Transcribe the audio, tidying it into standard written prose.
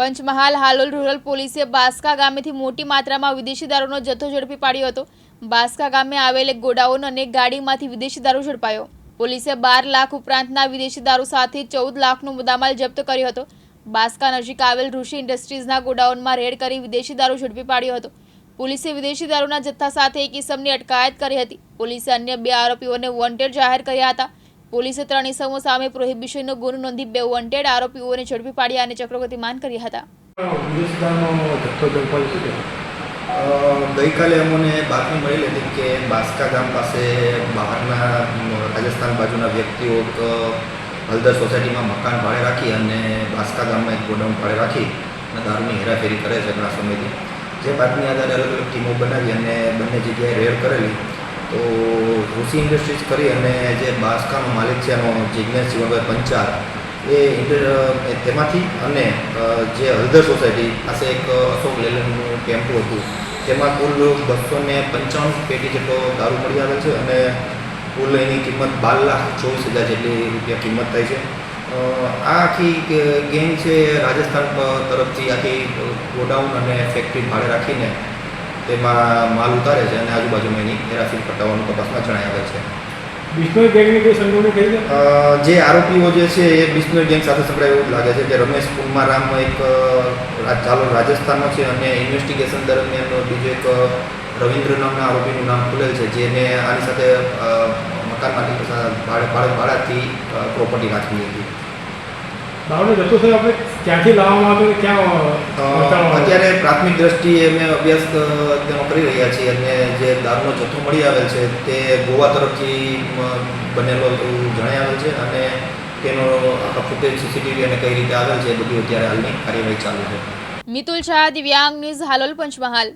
Panchmahal Halol rural પોલીસે બાસ્કા ગામેથી મોટી માત્રામાં વિદેશી દારૂનો જથ્થો ઝડપી પાડ્યો હતો। બાસ્કા ગામે આવેલ એક ગોડાઉન અને ગાડીમાંથી વિદેશી દારૂ ઝડપાયો। પોલીસે 12 લાખ ઉપરાંતના વિદેશી દારૂ સાથે 14 લાખનો મુદ્દામાલ જપ્ત કર્યો હતો। બાસ્કા નજીક આવેલ ઋષિ ઇન્ડસ્ટ્રીઝના ગોડાઉનમાં રેડ કરી વિદેશી દારૂ ઝડપી પાડ્યો હતો। પોલીસે વિદેશી દારૂના જથ્થા સાથે એક ઇસમની અટકાયત કરી હતી। પોલીસે અન્ય 2 આરોપીઓને વોન્ટેડ જાહેર કર્યા હતા। પોલીસે 3 ઇસમો સામે પ્રોહિબિશનનો ગુનો નોંધી 2 વોન્ટેડ આરોપીઓને ઝડપી પાડ્યા અને ચક્રો ગતિમાન કર્યા હતા। ગઈકાલે અમને બાતમી મળી હતી કે બાસ્કા ગામ પાસે બહારના રાજસ્થાન બાજુના વ્યક્તિઓ હલદર સોસાયટીમાં મકાન ભાડે રાખી અને બાસ્કા ગામમાં એક ગોડાઉન ભાડે રાખી અને દારૂની હેરાફેરી કરે છે ઘણા સમયથી। જે બાતમી આધારે અલગ અલગ ટીમો બનાવી અને બંને જગ્યાએ રેડ કરેલી તો ઋષિ ઇન્ડસ્ટ્રીઝ કરી અને જે બાસ્કાનો માલિક છે એનો જિજ્ઞેશ જીવનભાઈ પંચાલ એ તેમાંથી અને જે હલદર સોસાયટી પાસે એક અશોક લેલનનું ટેમ્પો હતું તેમાં કુલ 295 પેટી જેટલો દારૂ મળી આવે છે અને કુલ એની કિંમત 12,24,000 જેટલી રૂપિયા કિંમત થાય છે। આ આખી ગેંગ છે રાજસ્થાન તરફથી આખી ગોડાઉન અને ફેક્ટરી ભાડે રાખીને તેમાં માલ ઉતારે છે અને આજુબાજુમાં એની હેરાફેરી પટાવવાનું તપાસમાં જણાય આવે છે। બિશ્નોઈ ગેંગની કોઈ સંડોવણી થઈ છે? જે આરોપીઓ જે છે એ બિશ્નોઈ ગેંગ સાથે સંકળાયેલા એવું લાગે છે કે રમેશ કુમારામ એક ચાલો રાજસ્થાનનો છે અને ઇન્વેસ્ટિગેશન દરમિયાન બીજો એક રવિન્દ્ર નામના આરોપીનું નામ ખુલેલ છે જેને આની સાથે મકાન માલિક ભાડાથી પ્રોપર્ટી રાખવી હતી। દારૂનો જથ્થો છે આપણે ક્યાંથી લાવવામાં આવ્યો ક્યાં અત્યારે પ્રાથમિક દ્રષ્ટિએ અમે અભ્યાસ તેનો કરી રહ્યા છીએ અને જે દારૂનો જથ્થો મળી આવેલ છે તે ગોવા તરફથી બનેલો એવું જણાઈ આવેલ છે અને તેનો આખા ફૂટેજ સીસીટીવી અને કઈ રીતે આવેલ છે એ બધું અત્યારે હાલની કાર્યવાહી ચાલુ છે। મિતુલ શાહ, દિવ્યાંગ ન્યૂઝ, હાલોલ, પંચમહાલ।